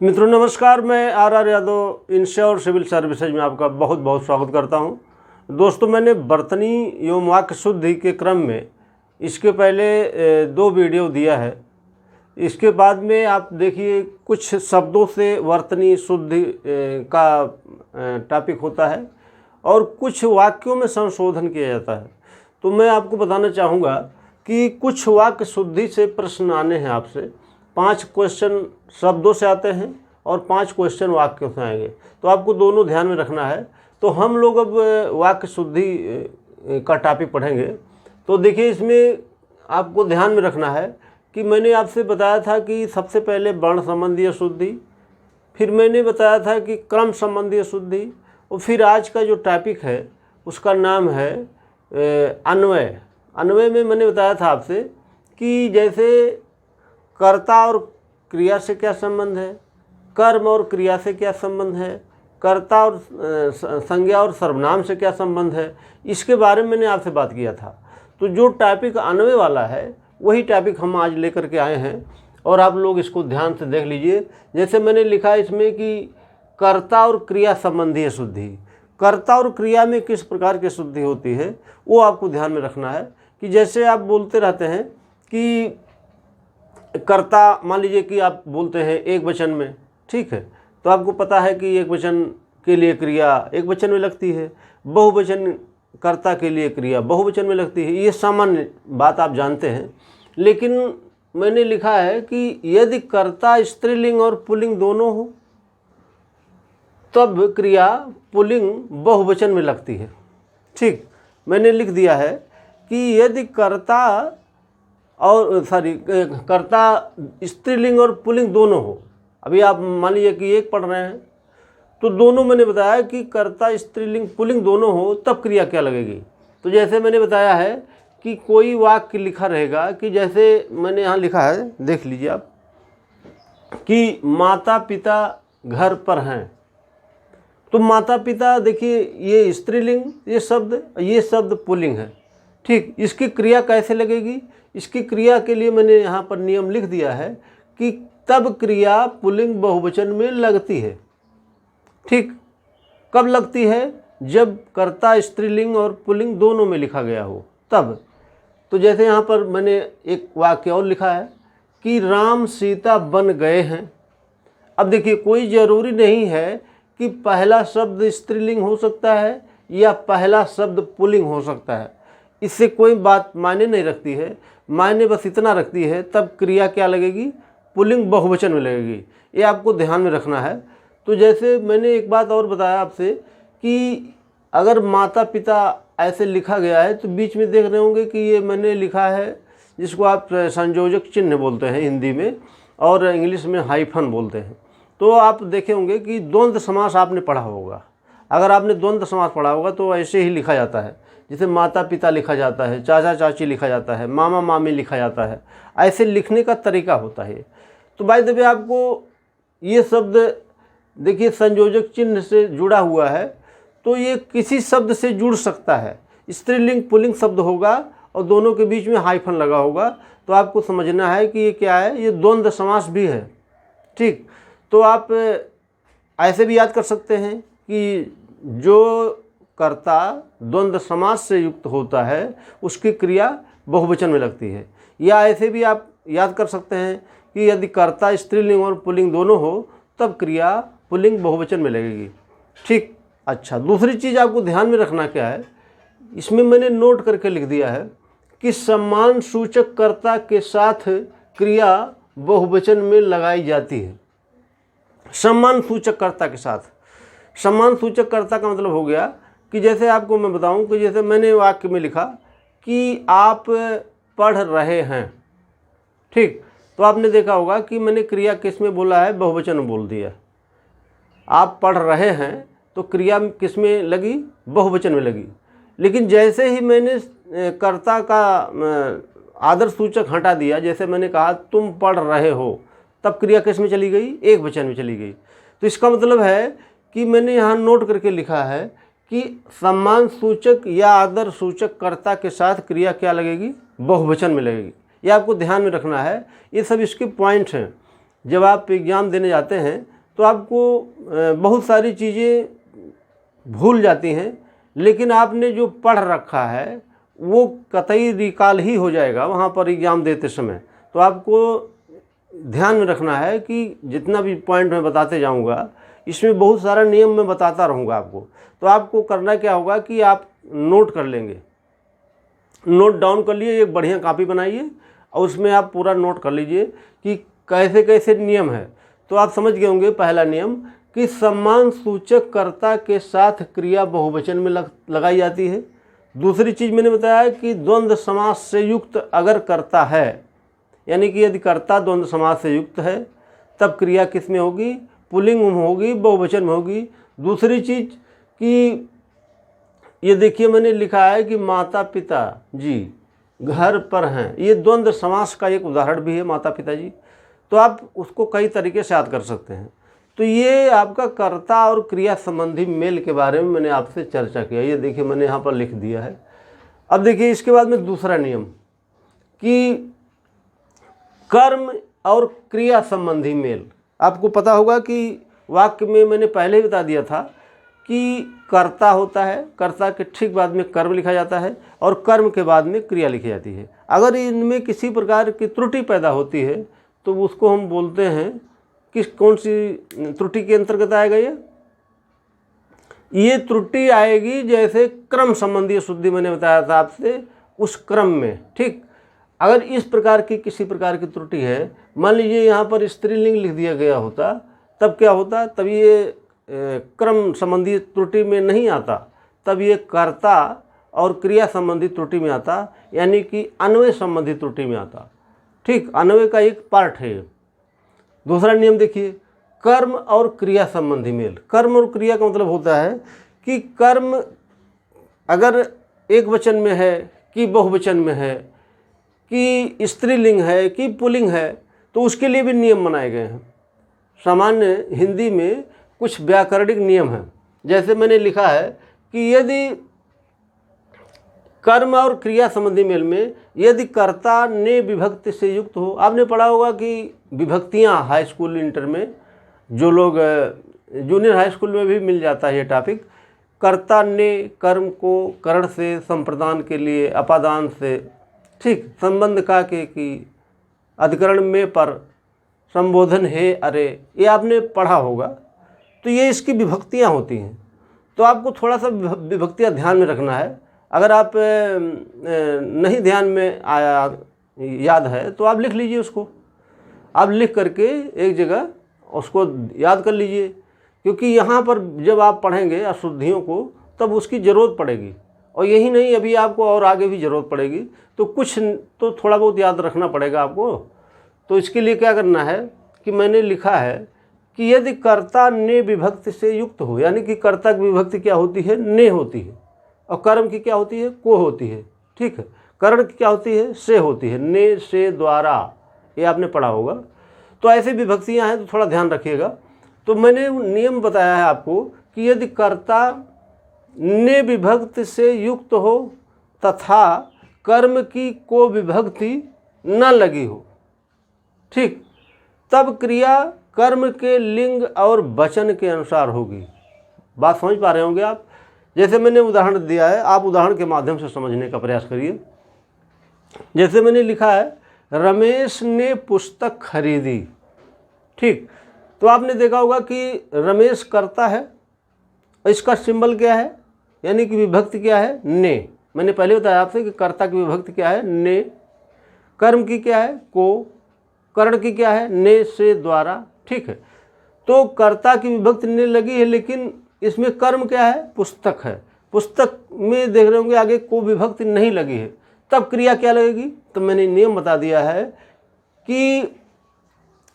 मित्रों नमस्कार, मैं R Yadav ensure civil services में आपका बहुत बहुत स्वागत करता हूं। दोस्तों, मैंने बर्तनी एवं वाक्य शुद्धि के क्रम में इसके पहले 2 वीडियो दिया है। इसके बाद में आप देखिए कुछ शब्दों से वर्तनी शुद्धि का टॉपिक होता है और कुछ वाक्यों में संशोधन किया जाता है। तो मैं आपको बताना चाहूँगा कि कुछ वाक्य शुद्धि से प्रश्न आने हैं आपसे। 5 क्वेश्चन शब्दों से आते हैं और 5 क्वेश्चन वाक्यों से आएंगे, तो आपको दोनों ध्यान में रखना है। तो हम लोग अब वाक्य शुद्धि का टॉपिक पढ़ेंगे। तो देखिए, इसमें आपको ध्यान में रखना है कि मैंने आपसे बताया था कि सबसे पहले वर्ण संबंधी शुद्धि, फिर मैंने बताया था कि क्रम संबंधी शुद्धि, और फिर आज का जो टॉपिक है उसका नाम है अन्वय। अन्वय में मैंने बताया था आपसे कि जैसे कर्ता और क्रिया से क्या संबंध है, कर्म और क्रिया से क्या संबंध है, कर्ता और संज्ञा और सर्वनाम से क्या संबंध है, इसके बारे में मैंने आपसे बात किया था। तो जो टॉपिक अन्वय वाला है वही टॉपिक हम आज लेकर के आए हैं और आप लोग इसको ध्यान से देख लीजिए। जैसे मैंने लिखा है इसमें कि कर्ता और क्रिया संबंधी शुद्धि, कर्ता और क्रिया में किस प्रकार की शुद्धि होती है वो आपको ध्यान में रखना है। कि जैसे आप बोलते रहते हैं कि कर्ता, मान लीजिए कि आप बोलते हैं एक वचन में, ठीक है, तो आपको पता है कि एक वचन के लिए क्रिया एक वचन में लगती है, बहुवचन कर्ता के लिए क्रिया बहुवचन में लगती है। ये सामान्य बात आप जानते हैं। लेकिन मैंने लिखा है कि यदि कर्ता स्त्रीलिंग और पुल्लिंग दोनों हो तब क्रिया पुल्लिंग बहुवचन में लगती है। ठीक, मैंने लिख दिया है कि यदि कर्ता स्त्रीलिंग और पुल्लिंग दोनों हो। अभी आप मान लीजिए कि एक पढ़ रहे हैं तो दोनों, मैंने बताया कि कर्ता स्त्रीलिंग पुल्लिंग दोनों हो तब क्रिया क्या लगेगी। तो जैसे मैंने बताया है कि कोई वाक्य लिखा रहेगा कि जैसे मैंने यहाँ लिखा है, देख लीजिए आप, कि माता पिता घर पर हैं। तो माता पिता, देखिए ये स्त्रीलिंग, ये शब्द पुल्लिंग है। ठीक, इसकी क्रिया कैसे लगेगी? इसकी क्रिया के लिए मैंने यहाँ पर नियम लिख दिया है कि तब क्रिया पुल्लिंग बहुवचन में लगती है। ठीक, कब लगती है? जब कर्ता स्त्रीलिंग और पुल्लिंग दोनों में लिखा गया हो तब। तो जैसे यहाँ पर मैंने एक वाक्य और लिखा है कि राम सीता बन गए हैं। अब देखिए, कोई ज़रूरी नहीं है कि पहला शब्द स्त्रीलिंग हो सकता है या पहला शब्द पुल्लिंग हो सकता है। इससे कोई बात मायने नहीं रखती है। मायने बस इतना रखती है तब क्रिया क्या लगेगी? पुल्लिंग बहुवचन में लगेगी। ये आपको ध्यान में रखना है। तो जैसे मैंने एक बात और बताया आपसे कि अगर माता पिता ऐसे लिखा गया है तो बीच में देख रहे होंगे कि ये मैंने लिखा है जिसको आप संयोजक चिन्ह बोलते हैं हिंदी में, और इंग्लिश में हाइफन बोलते हैं। तो आप देखे होंगे कि द्वंद्व समास आपने पढ़ा होगा। अगर आपने द्वंद्व समास पढ़ा होगा तो ऐसे ही लिखा जाता है, जैसे माता पिता लिखा जाता है, चाचा चाची लिखा जाता है, मामा मामी लिखा जाता है। ऐसे लिखने का तरीका होता है। तो बाय द वे आपको ये शब्द देखिए संयोजक चिन्ह से जुड़ा हुआ है, तो ये किसी शब्द से जुड़ सकता है। स्त्रीलिंग पुल्लिंग शब्द होगा और दोनों के बीच में हाइफन लगा होगा, तो आपको समझना है कि ये क्या है, ये द्वंद्व समास भी है। ठीक, तो आप ऐसे भी याद कर सकते हैं कि जो कर्ता द्वंद्व समास से युक्त होता है उसकी क्रिया बहुवचन में लगती है। या ऐसे भी आप याद कर सकते हैं कि यदि कर्ता स्त्रीलिंग और पुल्लिंग दोनों हो तब क्रिया पुल्लिंग बहुवचन में लगेगी। ठीक, अच्छा, दूसरी चीज़ आपको ध्यान में रखना क्या है, इसमें मैंने नोट करके लिख दिया है कि सम्मान सूचक कर्ता के साथ क्रिया बहुवचन में लगाई जाती है। सम्मान सूचक कर्ता के साथ। सम्मान सूचक कर्ता का मतलब हो गया कि जैसे आपको मैं बताऊं कि जैसे मैंने वाक्य में लिखा कि आप पढ़ रहे हैं। ठीक, तो आपने देखा होगा कि मैंने क्रिया किस में बोला है? बहुवचन में बोल दिया। आप पढ़ रहे हैं तो क्रिया किस में लगी? बहुवचन में लगी। लेकिन जैसे ही मैंने कर्ता का आदर सूचक हटा दिया, जैसे मैंने कहा तुम पढ़ रहे हो, तब क्रिया किस में चली गई? एक वचन में चली गई। तो इसका मतलब है कि मैंने यहाँ नोट करके लिखा है कि सम्मान सूचक या आदर सूचक कर्ता के साथ क्रिया क्या लगेगी? बहुवचन में लगेगी। ये आपको ध्यान में रखना है। ये सब इसके पॉइंट्स हैं। जब आप एग्ज़ाम देने जाते हैं तो आपको बहुत सारी चीज़ें भूल जाती हैं, लेकिन आपने जो पढ़ रखा है वो कतई रिकॉल ही हो जाएगा वहाँ पर एग्ज़ाम देते समय। तो आपको ध्यान में रखना है कि जितना भी पॉइंट मैं बताते जाऊँगा इसमें बहुत सारा नियम मैं बताता रहूँगा आपको। तो आपको करना क्या होगा कि आप नोट कर लेंगे, नोट डाउन कर लिए, एक बढ़िया कॉपी बनाइए और उसमें आप पूरा नोट कर लीजिए कि कैसे कैसे नियम है। तो आप समझ गए होंगे पहला नियम कि सम्मान सूचक कर्ता के साथ क्रिया बहुवचन में लगाई जाती है। दूसरी चीज़ मैंने बताया कि द्वंद्व समास से युक्त अगर कर्ता है, यानी कि यदि कर्ता द्वंद्व समास से युक्त है तब क्रिया किस में होगी, पुल्लिंग में होगी, बहुवचन में होगी। दूसरी चीज़ कि ये देखिए मैंने लिखा है कि माता पिता जी घर पर हैं, ये द्वंद्व समास का एक उदाहरण भी है माता पिता जी। तो आप उसको कई तरीके से याद कर सकते हैं। तो ये आपका कर्ता और क्रिया संबंधी मेल के बारे में मैंने आपसे चर्चा किया। ये देखिए मैंने यहाँ पर लिख दिया है। अब देखिए इसके बाद में दूसरा नियम कि कर्म और क्रिया संबंधी मेल। आपको पता होगा कि वाक्य में मैंने पहले ही बता दिया था कि कर्ता होता है, कर्ता के ठीक बाद में कर्म लिखा जाता है और कर्म के बाद में क्रिया लिखी जाती है। अगर इनमें किसी प्रकार की त्रुटि पैदा होती है तो उसको हम बोलते हैं कि कौन सी त्रुटि के अंतर्गत आएगा ये त्रुटि आएगी जैसे क्रम संबंधी शुद्धि मैंने बताया था आपसे, उस क्रम में। ठीक, अगर इस प्रकार की किसी प्रकार की त्रुटि है, मान लीजिए यहाँ पर स्त्रीलिंग लिख दिया गया होता, तब क्या होता, तब ये क्रम संबंधी त्रुटि में नहीं आता, तब ये कर्ता और क्रिया संबंधी त्रुटि में आता, यानी कि अन्वय संबंधी त्रुटि में आता। ठीक, अन्वय का एक पार्ट है। दूसरा नियम देखिए, कर्म और क्रिया संबंधी मेल। कर्म और क्रिया का मतलब होता है कि कर्म अगर एक वचन में है कि बहुवचन में है कि स्त्रीलिंग है कि पुल्लिंग है, तो उसके लिए भी नियम बनाए गए हैं। सामान्य हिंदी में कुछ व्याकरणिक नियम हैं। जैसे मैंने लिखा है कि यदि कर्म और क्रिया संबंधी मेल में यदि कर्ता ने विभक्ति से युक्त हो, आपने पढ़ा होगा कि विभक्तियां हाई स्कूल इंटर में, जो लोग जूनियर हाई स्कूल में भी मिल जाता है ये टॉपिक। कर्ता ने कर्म को करण से, संप्रदान के लिए, अपादान से, ठीक, संबंध का के कि अधिकरण में पर, संबोधन है अरे, ये आपने पढ़ा होगा। तो ये इसकी विभक्तियां होती हैं। तो आपको थोड़ा सा विभक्तियां ध्यान में रखना है। अगर आप नहीं ध्यान में आया, याद है, तो आप लिख लीजिए उसको। आप लिख करके एक जगह उसको याद कर लीजिए, क्योंकि यहाँ पर जब आप पढ़ेंगे अशुद्धियों को तब उसकी ज़रूरत पड़ेगी। और यही नहीं, अभी आपको और आगे भी ज़रूरत पड़ेगी। तो कुछ तो थोड़ा बहुत याद रखना पड़ेगा आपको। तो इसके लिए क्या करना है कि मैंने लिखा है कि यदि कर्ता ने विभक्ति से युक्त हो, यानी कि कर्ता की विभक्ति क्या होती है, ने होती है, और कर्म की क्या होती है, को होती है। ठीक है, करण की क्या होती है, से होती है, ने, से, द्वारा, ये आपने पढ़ा होगा। तो ऐसी विभक्तियां हैं, तो थोड़ा ध्यान रखिएगा। तो मैंने नियम बताया है आपको कि यदि कर्ता ने विभक्ति से युक्त हो तथा कर्म की को विभक्ति न लगी हो, ठीक, तब क्रिया कर्म के लिंग और वचन के अनुसार होगी। बात समझ पा रहे होंगे आप। जैसे मैंने उदाहरण दिया है, आप उदाहरण के माध्यम से समझने का प्रयास करिए। जैसे मैंने लिखा है, रमेश ने पुस्तक खरीदी। ठीक, तो आपने देखा होगा कि रमेश कर्ता है, इसका सिंबल क्या है, यानी कि विभक्ति क्या है, ने। मैंने पहले बताया आपसे कि कर्ता की विभक्ति क्या है, ने। कर्म की क्या है, को। करण की क्या है, ने, से, द्वारा। ठीक है, तो कर्ता की विभक्ति ने लगी है, लेकिन इसमें कर्म क्या है, पुस्तक है। पुस्तक में देख रहे होंगे आगे को विभक्ति नहीं लगी है, तब क्रिया क्या लगेगी। तो मैंने नियम बता दिया है कि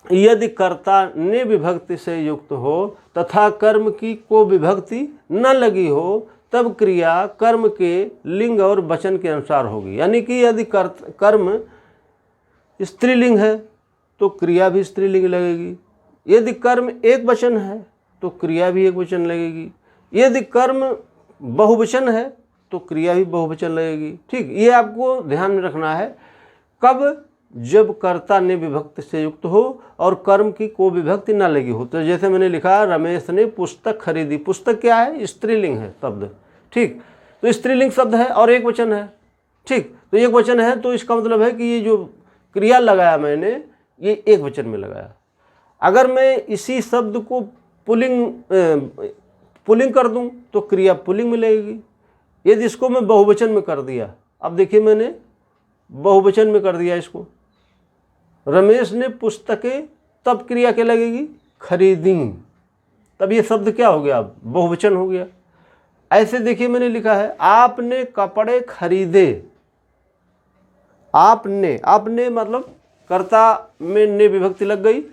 यदि कर्ता ने विभक्ति से युक्त हो तथा कर्म की को विभक्ति न लगी हो, तब क्रिया कर्म के लिंग और वचन के अनुसार होगी। यानी कि यदि कर्म स्त्रीलिंग है तो क्रिया भी स्त्रीलिंग लगेगी। यदि कर्म एक वचन है तो क्रिया भी एक वचन लगेगी। यदि कर्म बहुवचन है तो क्रिया भी बहुवचन लगेगी। ठीक, ये आपको ध्यान में रखना है। कब, जब कर्ता ने विभक्ति से युक्त हो और कर्म की को विभक्ति न लगी हो। तो जैसे मैंने लिखा रमेश ने पुस्तक खरीदी, पुस्तक क्या है? स्त्रीलिंग है शब्द, ठीक। तो स्त्रीलिंग शब्द है और एक वचन है, ठीक। तो एक वचन है तो इसका मतलब है कि ये जो क्रिया लगाया मैंने ये एक वचन में लगाया। अगर मैं इसी शब्द को पुल्लिंग कर दूं तो क्रिया पुल्लिंग में लगेगी। यदि इसको मैं बहुवचन में कर दिया, अब देखिए मैंने बहुवचन में कर दिया इसको, रमेश ने पुस्तकें, तब क्रिया क्या लगेगी? खरीदी। तब ये शब्द क्या हो गया? अब बहुवचन हो गया। ऐसे देखिए मैंने लिखा है आपने कपड़े खरीदे। आपने मतलब कर्ता में ने विभक्ति लग गई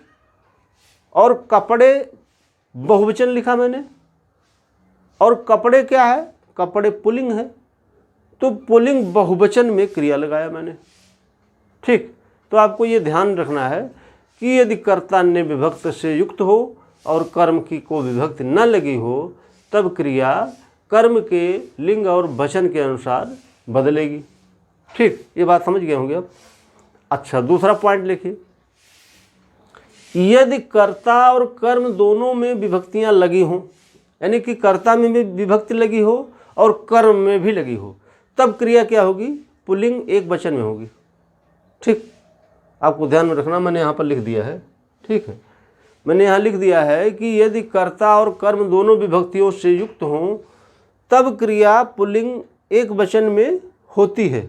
और कपड़े बहुवचन लिखा मैंने, और कपड़े क्या है? कपड़े पुल्लिंग है, तो पुल्लिंग बहुवचन में क्रिया लगाया मैंने, ठीक। तो आपको ये ध्यान रखना है कि यदि कर्ता ने विभक्त से युक्त हो और कर्म की को विभक्ति न लगी हो तब क्रिया कर्म के लिंग और वचन के अनुसार बदलेगी, ठीक। ये बात समझ गए होंगे अब। अच्छा, दूसरा पॉइंट लिखिए, यदि कर्ता और कर्म दोनों में विभक्तियां लगी हों, यानी कि कर्ता में भी विभक्ति लगी हो और कर्म में भी लगी हो, तब क्रिया क्या होगी? पुल्लिंग एक वचन में होगी, ठीक। आपको ध्यान में रखना, मैंने यहाँ पर लिख दिया है, ठीक है। मैंने यहाँ लिख दिया है कि यदि कर्ता और कर्म दोनों विभक्तियों से युक्त हों तब क्रिया पुल्लिंग एक वचन में होती है,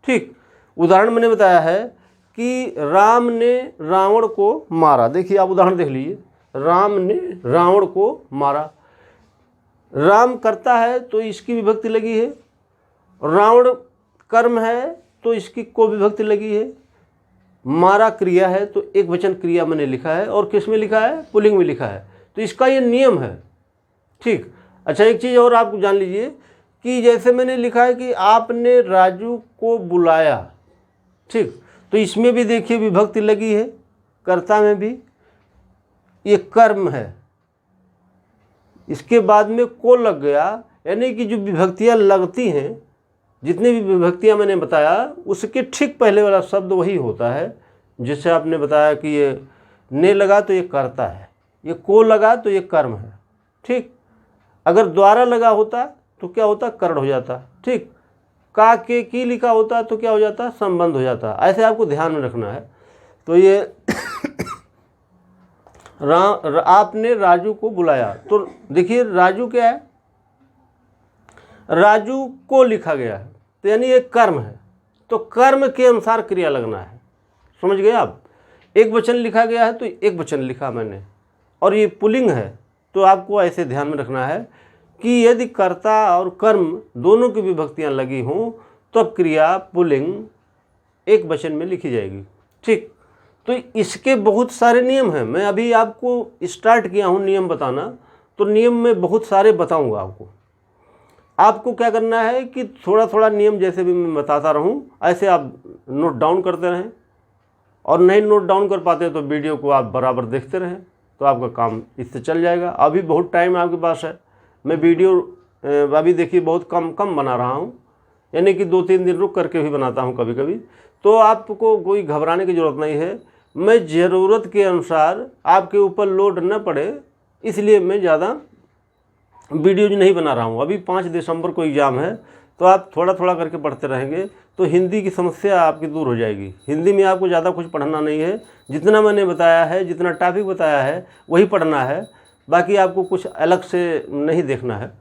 ठीक। उदाहरण मैंने बताया है कि राम ने रावण को मारा। देखिए आप उदाहरण देख लीजिए, राम ने रावण को मारा। राम कर्ता है तो इसकी विभक्ति लगी है, रावण कर्म है तो इसकी को विभक्ति लगी है, मारा क्रिया है तो एक वचन क्रिया मैंने लिखा है, और किस में लिखा है? पुल्लिंग में लिखा है। तो इसका ये नियम है, ठीक। अच्छा, एक चीज़ और आप जान लीजिए कि जैसे मैंने लिखा है कि आपने राजू को बुलाया, ठीक। तो इसमें भी देखिए विभक्ति लगी है, कर्ता में भी, ये कर्म है, इसके बाद में को लग गया, यानी कि जो विभक्तियाँ लगती हैं, जितनी भी विभक्तियाँ मैंने बताया उसके ठीक पहले वाला शब्द वही होता है। जिससे आपने बताया कि ये ने लगा तो ये कर्ता है, ये को लगा तो ये कर्म है, ठीक। अगर द्वारा लगा होता तो क्या होता? कर्ण हो जाता, ठीक। का के की लिखा होता तो क्या हो जाता? संबंध हो जाता। ऐसे आपको ध्यान में रखना है। तो ये आपने राजू को बुलाया, तो देखिए राजू क्या है? राजू को लिखा गया है, तो यानी ये कर्म है, तो कर्म के अनुसार क्रिया लगना है। समझ गए आप? एक वचन लिखा गया है तो एक वचन लिखा मैंने, और ये पुल्लिंग है, तो आपको ऐसे ध्यान में रखना है कि यदि कर्ता और कर्म दोनों की विभक्तियां लगी हों तब क्रिया पुल्लिंग एक वचन में लिखी जाएगी, ठीक। तो इसके बहुत सारे नियम हैं। मैं अभी आपको स्टार्ट किया हूँ नियम बताना, तो नियम में बहुत सारे बताऊँगा आपको। आपको क्या करना है कि थोड़ा थोड़ा नियम जैसे भी मैं बताता रहूं ऐसे आप नोट डाउन करते रहें, और नहीं नोट डाउन कर पाते तो वीडियो को आप बराबर देखते रहें, तो आपका काम इससे चल जाएगा। अभी बहुत टाइम आपके पास है, मैं वीडियो अभी देखिए बहुत कम बना रहा हूं, यानी कि 2-3 दिन रुक करके भी बनाता हूं कभी कभी। तो आपको कोई घबराने की ज़रूरत नहीं है, मैं ज़रूरत के अनुसार आपके ऊपर लोड न पड़े इसलिए मैं ज़्यादा वीडियोज नहीं बना रहा हूँ। अभी 5 दिसंबर को एग्ज़ाम है, तो आप थोड़ा थोड़ा करके पढ़ते रहेंगे तो हिंदी की समस्या आपकी दूर हो जाएगी। हिंदी में आपको ज़्यादा कुछ पढ़ना नहीं है, जितना मैंने बताया है, जितना टॉपिक बताया है वही पढ़ना है, बाकी आपको कुछ अलग से नहीं देखना है।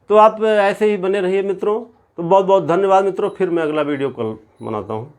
तो आप ऐसे ही बने रहिए मित्रों। तो बहुत बहुत धन्यवाद मित्रों, फिर मैं अगला वीडियो कल बनाता हूँ।